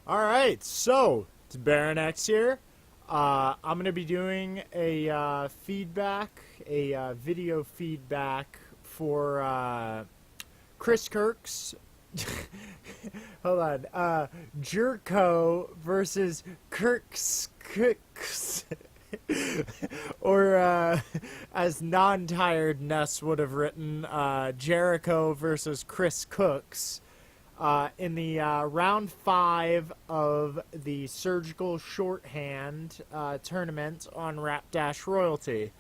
Alright, so it's BaronX here. I'm going to be doing a video feedback for Cookz. Hold on. JericKo versus Cookz. Or, as non-tired Ness would have written, JericKo versus Cookz. In the round 5 of the surgical shorthand tournament on Rap-Royalty.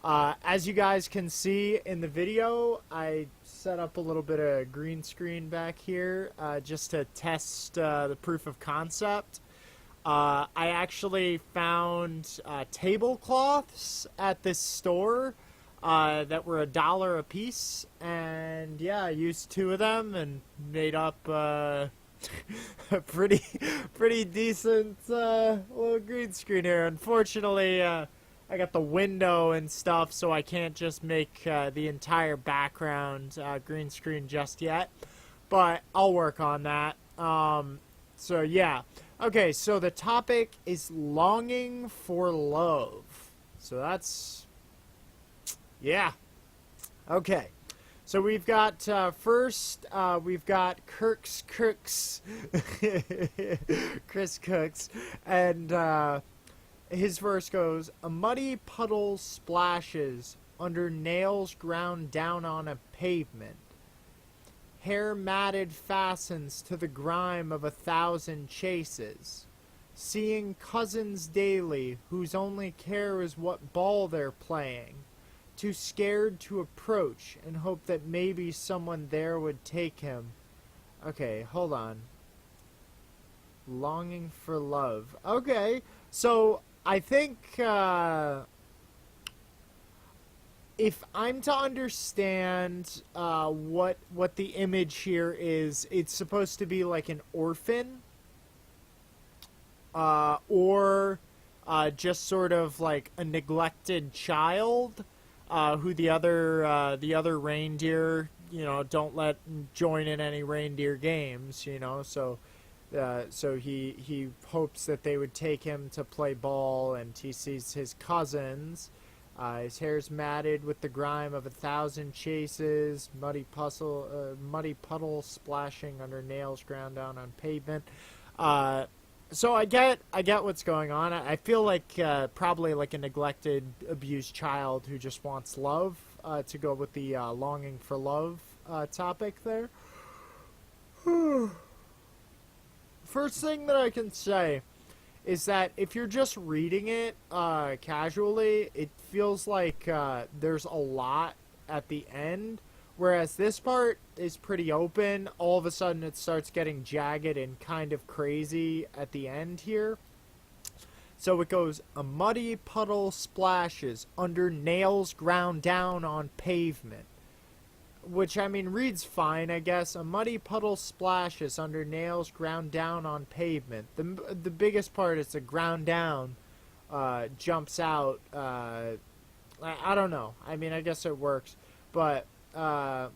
As you guys can see in the video, I set up a little bit of green screen back here just to test the proof of concept. I actually found tablecloths at this store that were $1 a piece, and yeah, I used 2 of them and made up a pretty decent little green screen here. Unfortunately, I got the window and stuff, so I can't just make the entire background green screen just yet, but I'll work on that. So yeah. Okay, so the topic is longing for love. So that's... yeah. Okay. So we've got, first, we've got Cookz. Cookz. And, his verse goes, "A muddy puddle splashes under nails ground down on a pavement. Hair matted fastens to the grime of 1,000 chases. Seeing cousins daily, whose only care is what ball they're playing. Too scared to approach and hope that maybe someone there would take him." Okay, hold on. Longing for love. Okay, so I think, if I'm to understand what the image here is, it's supposed to be like an orphan, or just sort of like a neglected child, who the other reindeer, don't let join in any reindeer games, so he hopes that they would take him to play ball, and he sees his cousins. His hair's matted with the grime of 1,000 chases, muddy puddle splashing under nails ground down on pavement. So I get what's going on. I feel like probably like a neglected, abused child who just wants love, to go with the longing for love topic there. First thing that I can say is that if you're just reading it casually, it feels like there's a lot at the end, whereas this part is pretty open. All of a sudden it starts getting jagged and kind of crazy at the end here. So it goes, "A muddy puddle splashes under nails ground down on pavement." Which, I mean, reads fine, I guess. "A muddy puddle splashes under nails ground down on pavement." The biggest part is the ground down jumps out. I don't know. I mean, I guess it works. But I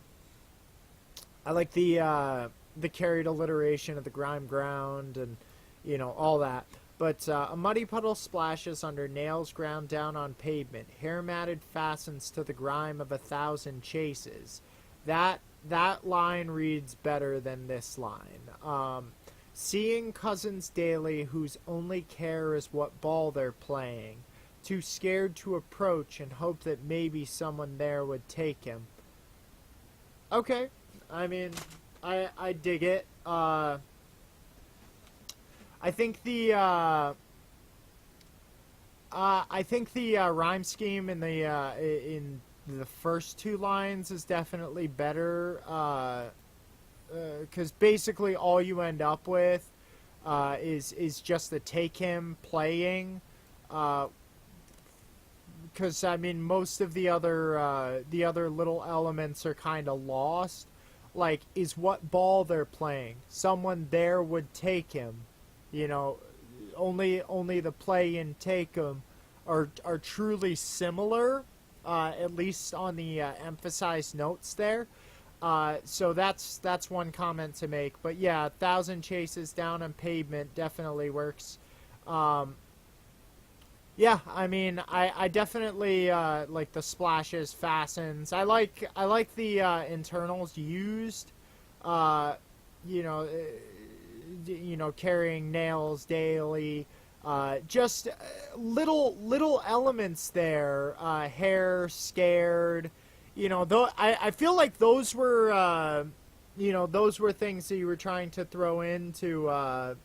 like the carried alliteration of the grime ground and, all that. But "A muddy puddle splashes under nails ground down on pavement. Hair matted fastens to the grime of 1,000 chases." That line reads better than this line. "Seeing cousins daily, whose only care is what ball they're playing. Too scared to approach and hope that maybe someone there would take him." Okay, I mean, I dig it. I think the rhyme scheme in the first 2 lines is definitely better, because basically all you end up with is just the take him playing, because I mean most of the other little elements are kind of lost. Like, is what ball they're playing. Someone there would take him. Only the play and take him are truly similar. At least on the emphasized notes there. So that's one comment to make. But yeah, 1,000 chases down on pavement definitely works. Yeah, I mean, I definitely like the splashes, fastens. I like the internals used. Uh, you know, carrying nails daily. Just little elements there. Hair, scared. Though I feel like those were those were things that you were trying to throw in to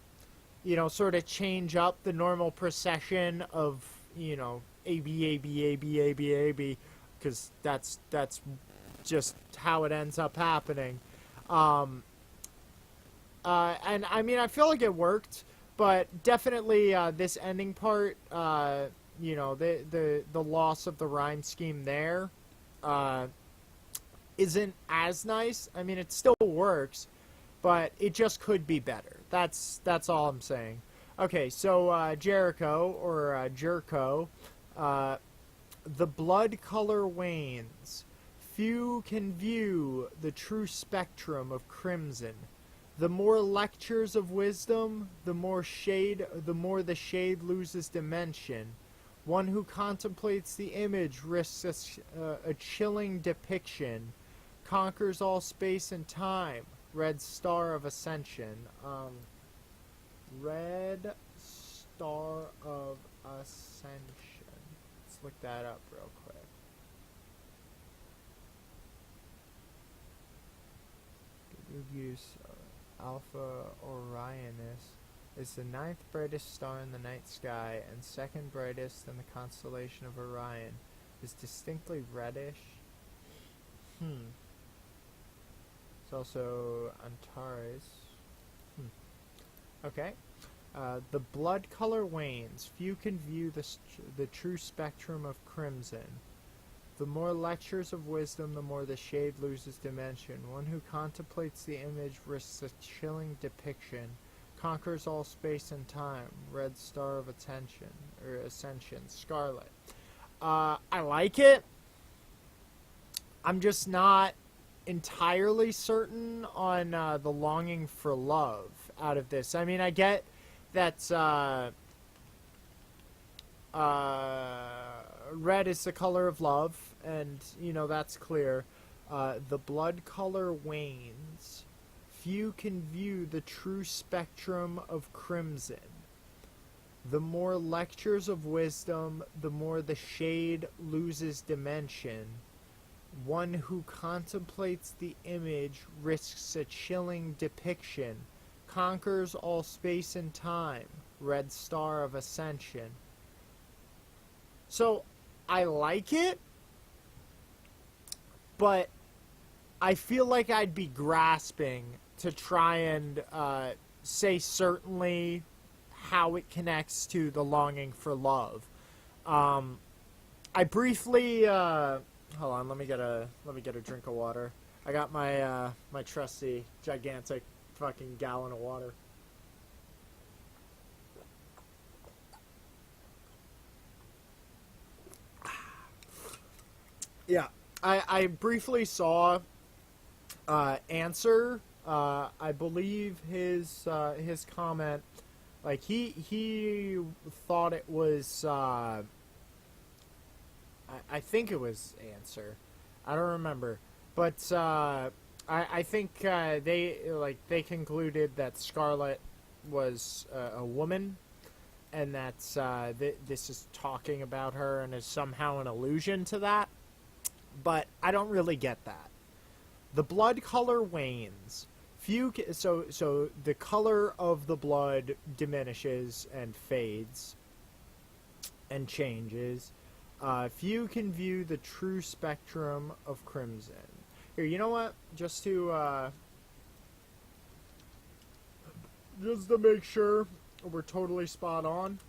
sort of change up the normal procession of A B A B A B A B A B, because that's just how it ends up happening. And I mean, I feel like it worked, but definitely this ending part, the loss of the rhyme scheme there, isn't as nice. I mean, it still works, but it just could be better. That's all I'm saying. Okay, so JericKo or JericKo, the blood color wanes. Few can view the true spectrum of crimson. The more lectures of wisdom, the more the shade loses dimension. One who contemplates the image risks a chilling depiction, conquers all space and time. Red Star of Ascension. Red Star of Ascension. Let's look that up real quick. Good use. Alpha Orionis is the ninth brightest star in the night sky and second brightest in the constellation of Orion. Is distinctly reddish. It's also Antares. Okay. The blood color wanes. Few can view the true spectrum of crimson. The more lectures of wisdom, the more the shade loses dimension. One who contemplates the image risks a chilling depiction, conquers all space and time. Red Star of Ascension. Scarlet. I like it. I'm just not entirely certain on the longing for love out of this. I mean, I get that red is the color of love, and that's clear. The blood color wanes. Few can view the true spectrum of crimson. The more lectures of wisdom, the more the shade loses dimension. One who contemplates the image risks a chilling depiction, conquers all space and time. Red Star of Ascension. So, I like it, but I feel like I'd be grasping to try and say certainly how it connects to the longing for love. I briefly hold on, let me get a drink of water. I got my my trusty gigantic fucking gallon of water. Yeah, I briefly saw Answer. I believe his comment, like he thought it was. I think it was Answer. I don't remember, but I think they concluded that Scarlet was a woman, and that this is talking about her and is somehow an allusion to that. But I don't really get that. The blood color wanes. So the color of the blood diminishes and fades and changes. Few can view the true spectrum of crimson. Here, you know what? Just to make sure we're totally spot on,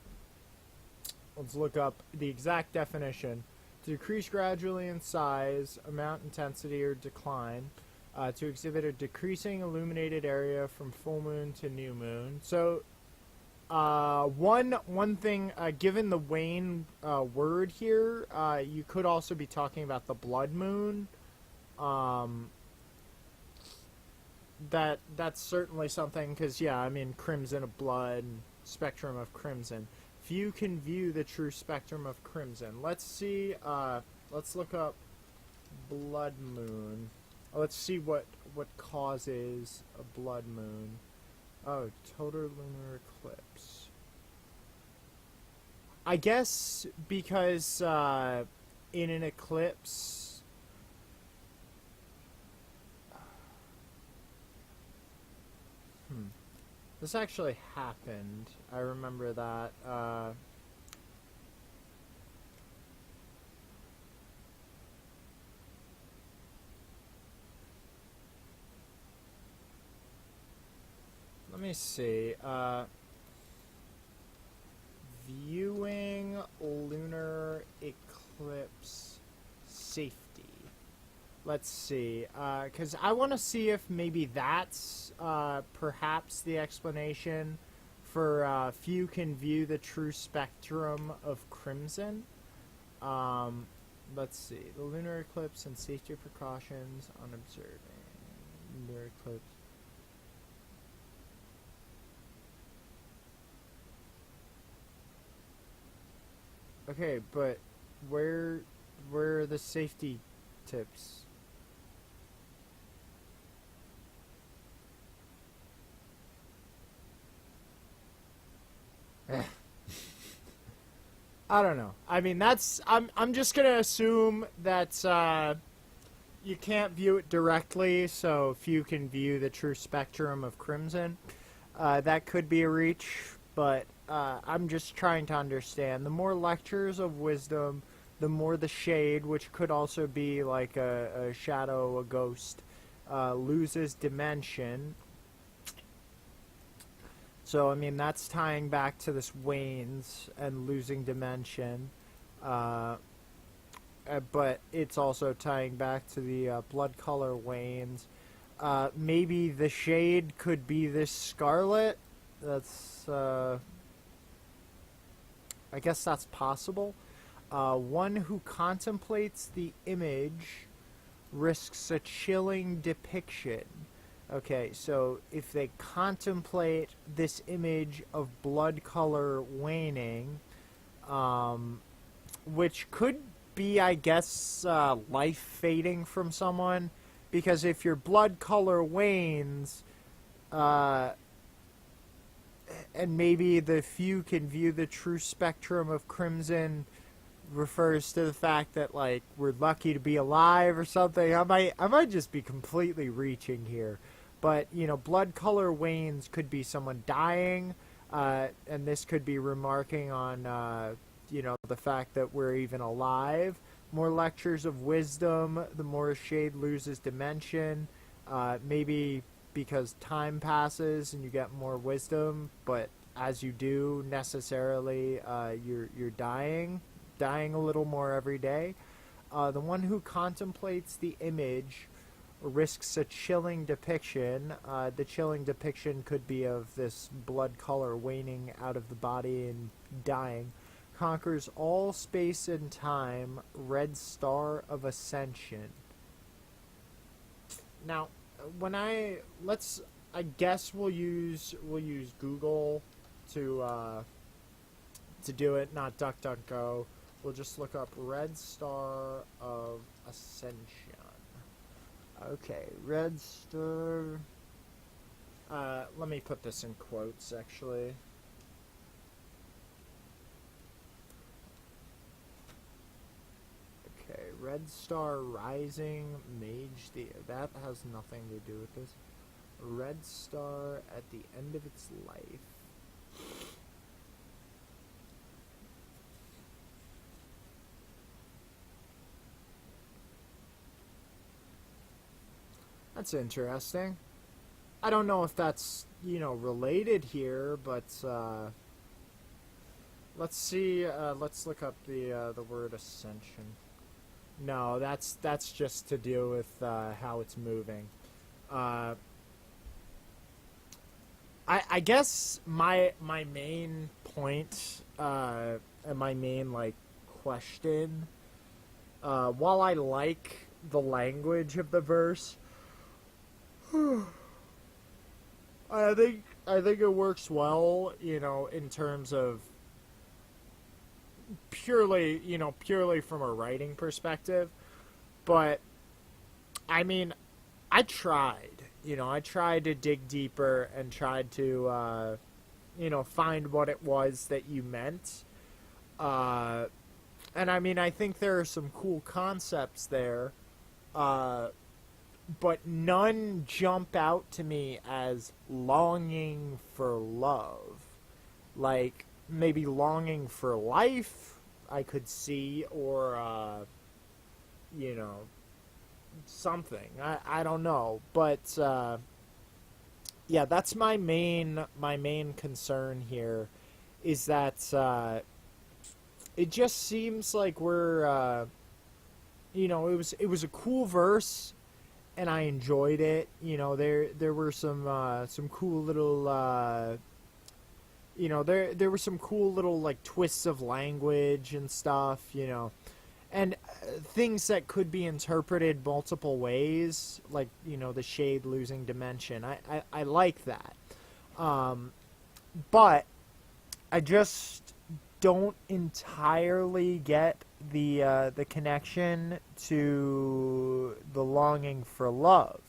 let's look up the exact definition. To decrease gradually in size, amount, intensity, or decline. To exhibit a decreasing illuminated area from full moon to new moon. So, one thing, given the wane word here, you could also be talking about the blood moon. that's certainly something, because yeah, I mean, crimson of blood, spectrum of crimson. Few can view the true spectrum of crimson. Let's see. Let's look up blood moon. Let's see what causes a blood moon. Oh, total lunar eclipse. I guess because in an eclipse, this actually happened. I remember that. Let me see. Viewing lunar eclipse safety. Let's see. Because I want to see if maybe that's perhaps the explanation for few can view the true spectrum of crimson. Let's see. The lunar eclipse and safety precautions on observing lunar eclipse. Okay, but where are the safety tips? I don't know. I mean, I'm just gonna assume that you can't view it directly, so few can view the true spectrum of crimson. That could be a reach, but I'm just trying to understand. The more lectures of wisdom, the more the shade, which could also be like a shadow, a ghost, loses dimension. So, I mean, that's tying back to this wanes and losing dimension. But it's also tying back to the blood color wanes. Maybe the shade could be this scarlet. That's, I guess that's possible. One who contemplates the image risks a chilling depiction. Okay, so if they contemplate this image of blood color waning, which could be, I guess, life fading from someone, because if your blood color wanes, and maybe the few can view the true spectrum of crimson refers to the fact that, like, we're lucky to be alive or something. I might just be completely reaching here. But, you know, blood color wanes could be someone dying, and this could be remarking on, you know, the fact that we're even alive. More lectures of wisdom, the more a shade loses dimension. Maybe because time passes and you get more wisdom, but as you do, necessarily, you're dying a little more every day. The one who contemplates the image risks a chilling depiction. The chilling depiction could be of this blood color waning out of the body and dying. Conquers all space and time. Red Star of Ascension. Now, I guess we'll use Google to do it, not DuckDuckGo. We'll just look up Red Star of Ascension. Okay, Red Star. Let me put this in quotes, actually. Okay, Red Star Rising Mage. That has nothing to do with this. Red Star at the end of its life. That's interesting. I don't know if that's, you know, related here, but let's see. Let's look up the word ascension. No, that's just to do with how it's moving. I guess my main point and my main like question, while I like the language of the verse. I think it works well, in terms of purely from a writing perspective. But I mean, I tried. I tried to dig deeper and tried to find what it was that you meant. And I mean, I think there are some cool concepts there, but none jump out to me as longing for love. Like, maybe longing for life, I could see, or, something. I don't know. But, yeah, that's my main concern here, is that, it just seems like we're, it was a cool verse, and I enjoyed it. There were some cool little, there were some cool little like twists of language and stuff, and things that could be interpreted multiple ways, like the shade losing dimension. I like that, but I just don't entirely get the connection to the longing for love.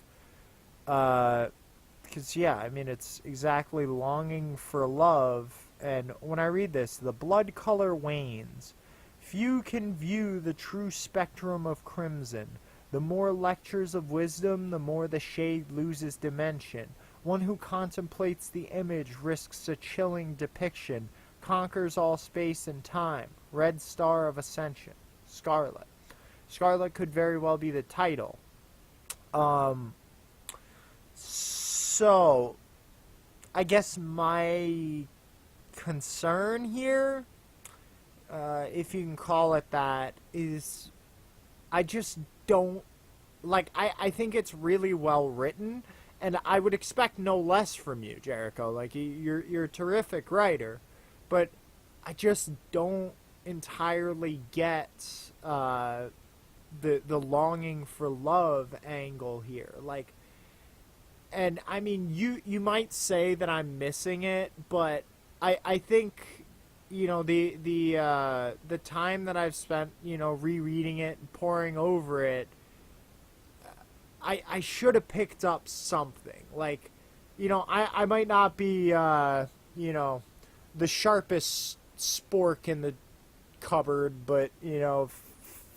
Because, yeah, I mean, it's exactly longing for love. And when I read this, the blood color wanes. Few can view the true spectrum of crimson. The more lectures of wisdom, the more the shade loses dimension. One who contemplates the image risks a chilling depiction. Conquers all space and time. Red Star of Ascension. Scarlet. Scarlet could very well be the title. So, I guess my concern here, if you can call it that, is I just don't, like, I think it's really well written, and I would expect no less from you, JericKo. Like, you're a terrific writer. But I just don't entirely get the longing for love angle here. Like, and I mean, you might say that I'm missing it, but I think the time that I've spent rereading it and poring over it, I should have picked up something. Like, I might not be the sharpest spork in the cupboard, but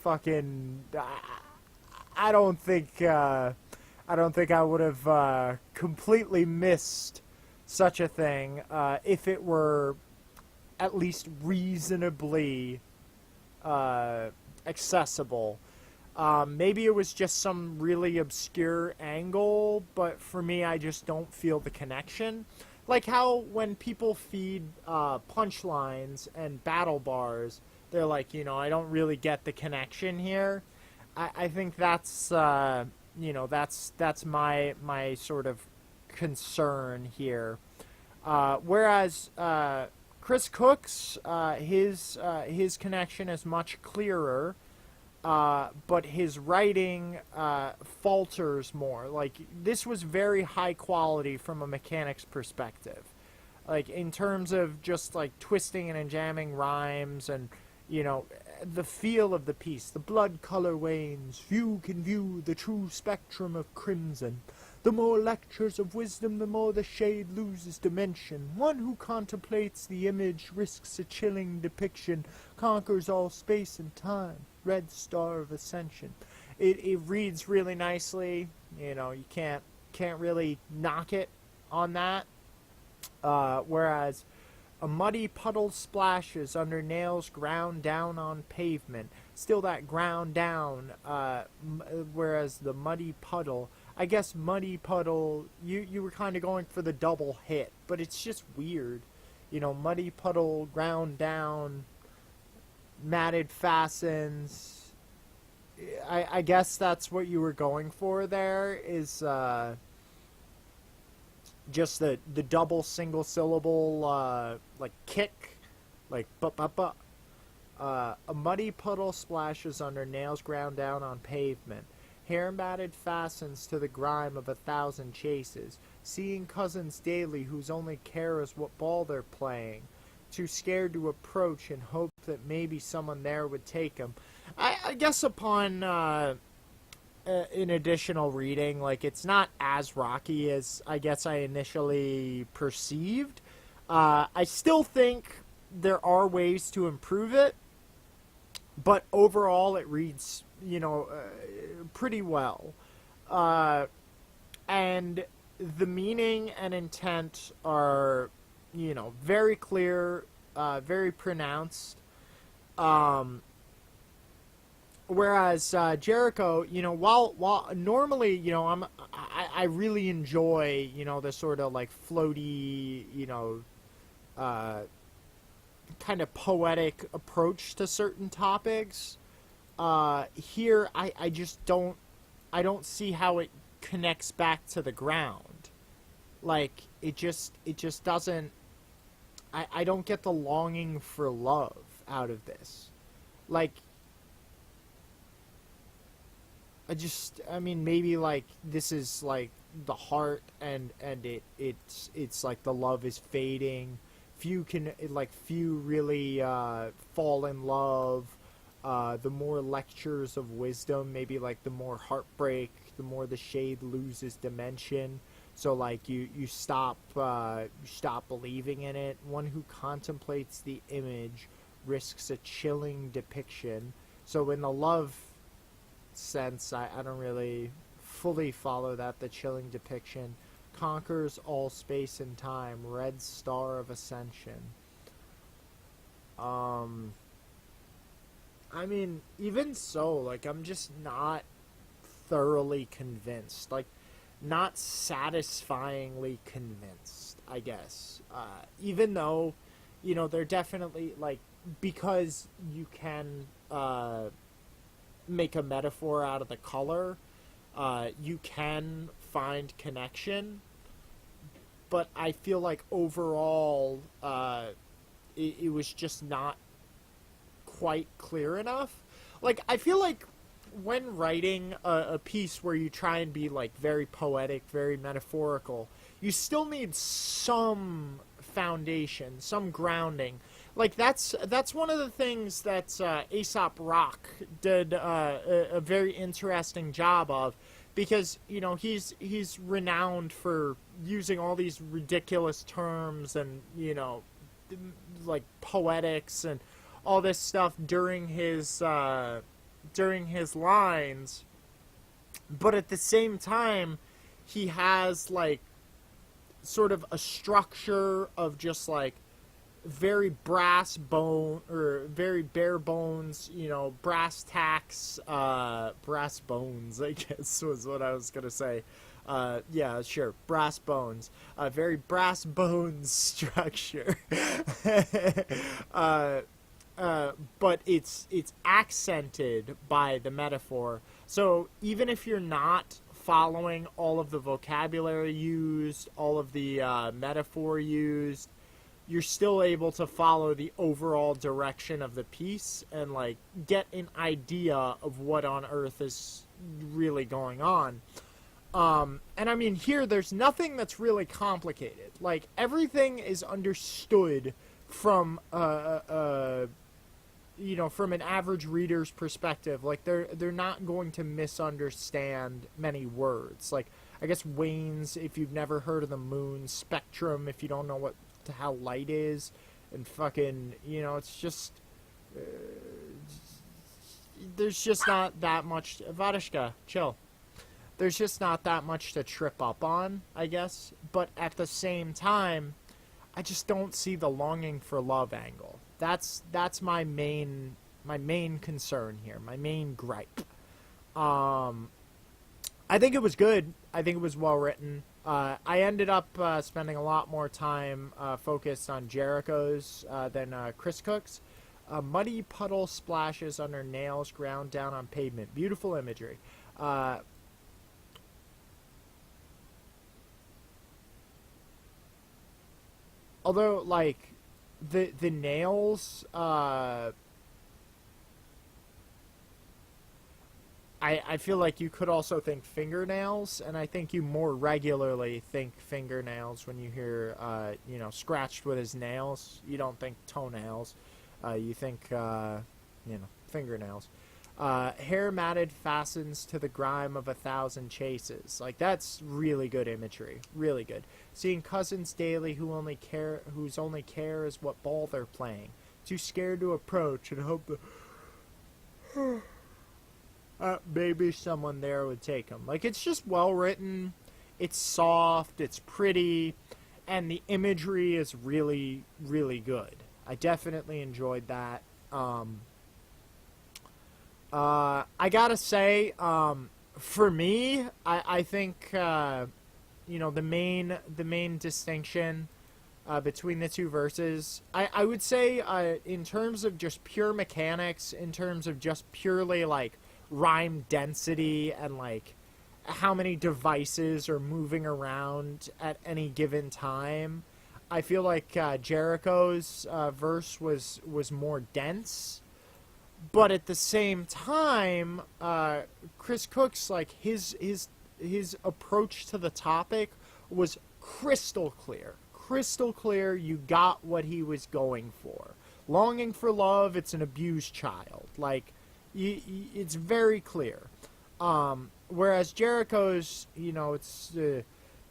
fucking, I don't think I would have completely missed such a thing if it were at least reasonably accessible. Maybe it was just some really obscure angle, but for me, I just don't feel the connection. Like how when people feed punchlines and battle bars, they're like, I don't really get the connection here. I think that's, that's my sort of concern here. Whereas Chris Cookz, his connection is much clearer, but his writing falters more. Like, this was very high quality from a mechanics perspective. Like, in terms of just, like, twisting and jamming rhymes and, the feel of the piece. The blood color wanes. Few can view the true spectrum of crimson. The more lectures of wisdom, the more the shade loses dimension. One who contemplates the image risks a chilling depiction, conquers all space and time. Red Star of Ascension. It reads really nicely. You can't really knock it on that. Whereas a muddy puddle splashes under nails ground down on pavement. Still that ground down. Whereas the muddy puddle, I guess muddy puddle, you were kind of going for the double hit, but it's just weird. Muddy puddle, ground down, matted fastens. I guess that's what you were going for there, is just the double single syllable like kick, like a muddy puddle splashes under nails ground down on pavement. Hair matted fastens to the grime of 1,000 chases, seeing cousins daily whose only care is what ball they're playing, too scared to approach and hope that maybe someone there would take him. I guess upon an additional reading, like, it's not as rocky as I guess I initially perceived. I still think there are ways to improve it, but overall it reads, pretty well. And the meaning and intent are, very clear, very pronounced. Whereas JericKo, while normally, I really enjoy, the sort of like floaty, kind of poetic approach to certain topics. Here, I just don't see how it connects back to the ground. Like, it just doesn't, I don't get the longing for love out of this. Like, maybe, like, this is, like, the heart, and it's like the love is fading. Few really fall in love. The more lectures of wisdom, maybe, like, the more heartbreak, the more the shade loses dimension. So, like, you stop believing in it. One who contemplates the image risks a chilling depiction. So in the love sense, I don't really fully follow that. The chilling depiction conquers all space and time, red star of ascension. Even so, like, I'm just not thoroughly convinced, like, not satisfyingly convinced, I guess. Even though, they're definitely, like, because you can make a metaphor out of the color, you can find connection, but I feel like overall it was just not quite clear enough. Like, I feel like when writing a piece where you try and be, like, very poetic, very metaphorical, you still need some foundation, some grounding. Like, that's one of the things that Aesop Rock did a very interesting job of, because, he's renowned for using all these ridiculous terms and, like, poetics and all this stuff during his lines, but at the same time, he has, like, sort of a structure of just, like, very very bare bones, brass tacks, brass bones, I guess was what I was gonna say. Yeah, sure, brass bones. Very brass bones structure. But it's accented by the metaphor. So even if you're not following all of the vocabulary used, all of the metaphor used, you're still able to follow the overall direction of the piece and, like, get an idea of what on earth is really going on. And here there's nothing that's really complicated. Like, everything is understood from from an average reader's perspective. Like, they're not going to misunderstand many words. Like, I guess Wayne's, if you've never heard of the moon, spectrum, if you don't know how light is, and fucking, it's just there's just not that much. Varishka, chill. There's just not that much to trip up on, I guess. But at the same time, I just don't see the longing for love angle. That's my main concern here, my main gripe. I think it was good. I think it was well written. I ended up spending a lot more time focused on JericKo's than Chris Cookz. Muddy puddle splashes under nails ground down on pavement. Beautiful imagery. Although, like, the nails, I I feel like you could also think fingernails, and I think you more regularly think fingernails when you hear, you know, scratched with his nails. You don't think toenails. You think, you know, fingernails. Hair matted fastens to the grime of 1,000 chases. Like, that's really good imagery. Really good. Seeing cousins daily whose only care is what ball they're playing. Too scared to approach and hope the... maybe someone there would take them. Like, it's just well written, it's soft, it's pretty, and the imagery is really, really good. I definitely enjoyed that. I gotta say, for me, I think, you know, the main distinction between the two verses, I would say, in terms of just pure mechanics, in terms of just purely, like, rhyme density and like how many devices are moving around at any given time, I feel like JericKo's verse was more dense, but at the same time, Chris Cookz, like his approach to the topic was crystal clear. Crystal clear. You got what he was going for. Longing for love. It's an abused child. Like. It's very clear. Whereas JericKo's, you know, it's the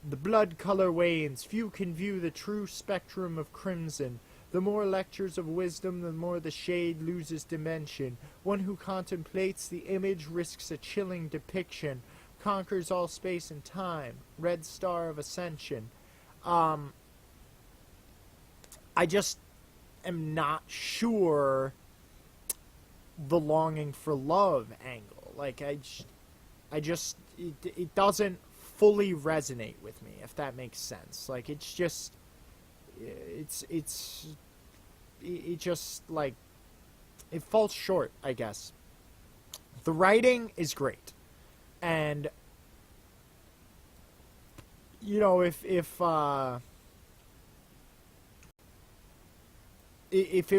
blood color wanes. Few can view the true spectrum of crimson. The more lectures of wisdom, the more the shade loses dimension. One who contemplates the image risks a chilling depiction. Conquers all space and time. Red star of ascension. I just am not sure the longing for love angle. Like, it doesn't fully resonate with me, if that makes sense. Like, it's just, it just, like, it falls short, I guess. The writing is great. And, you know, if it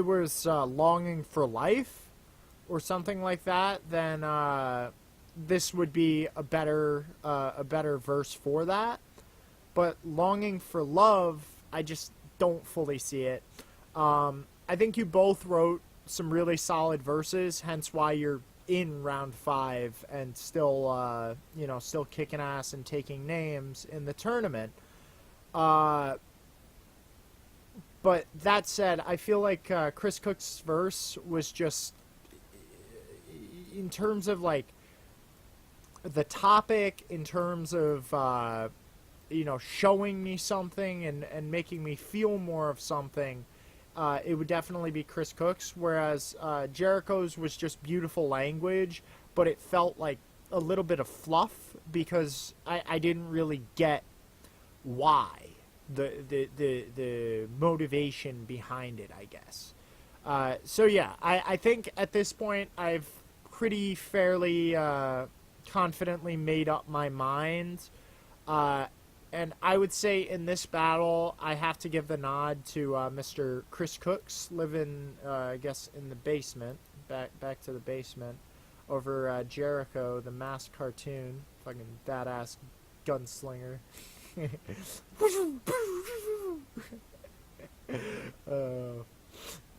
was longing for life, or something like that, then this would be a better verse for that. But longing for love, I just don't fully see it. I think you both wrote some really solid verses, hence why you're in round 5 and still, you know, still kicking ass and taking names in the tournament. But that said, I feel like Chris Cook's verse was just, in terms of, like, the topic, in terms of, you know, showing me something and making me feel more of something, it would definitely be Chris Cookz, whereas JericKo's was just beautiful language, but it felt like a little bit of fluff, because I didn't really get why, the motivation behind it, I guess. So yeah, I think at this point I've pretty fairly confidently made up my mind, and I would say in this battle I have to give the nod to Mr. Chris Cookz, living I guess in the basement, back to the basement, over JericKo, the masked cartoon, fucking badass gunslinger.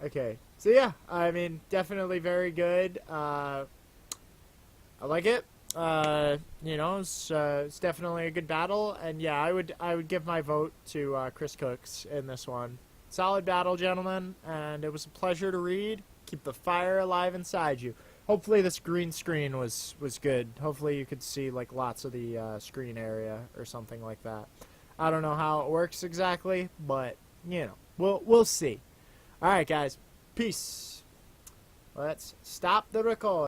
Okay, so yeah, I mean, definitely very good. I like it. You know, it's definitely a good battle, and yeah, I would give my vote to Chris Cookz in this one. Solid battle, gentlemen, and it was a pleasure to read. Keep the fire alive inside you. Hopefully this green screen was good. Hopefully you could see, like, lots of the screen area or something like that. I don't know how it works exactly, but, you know, we'll see. Alright, guys. Peace. Let's stop the record.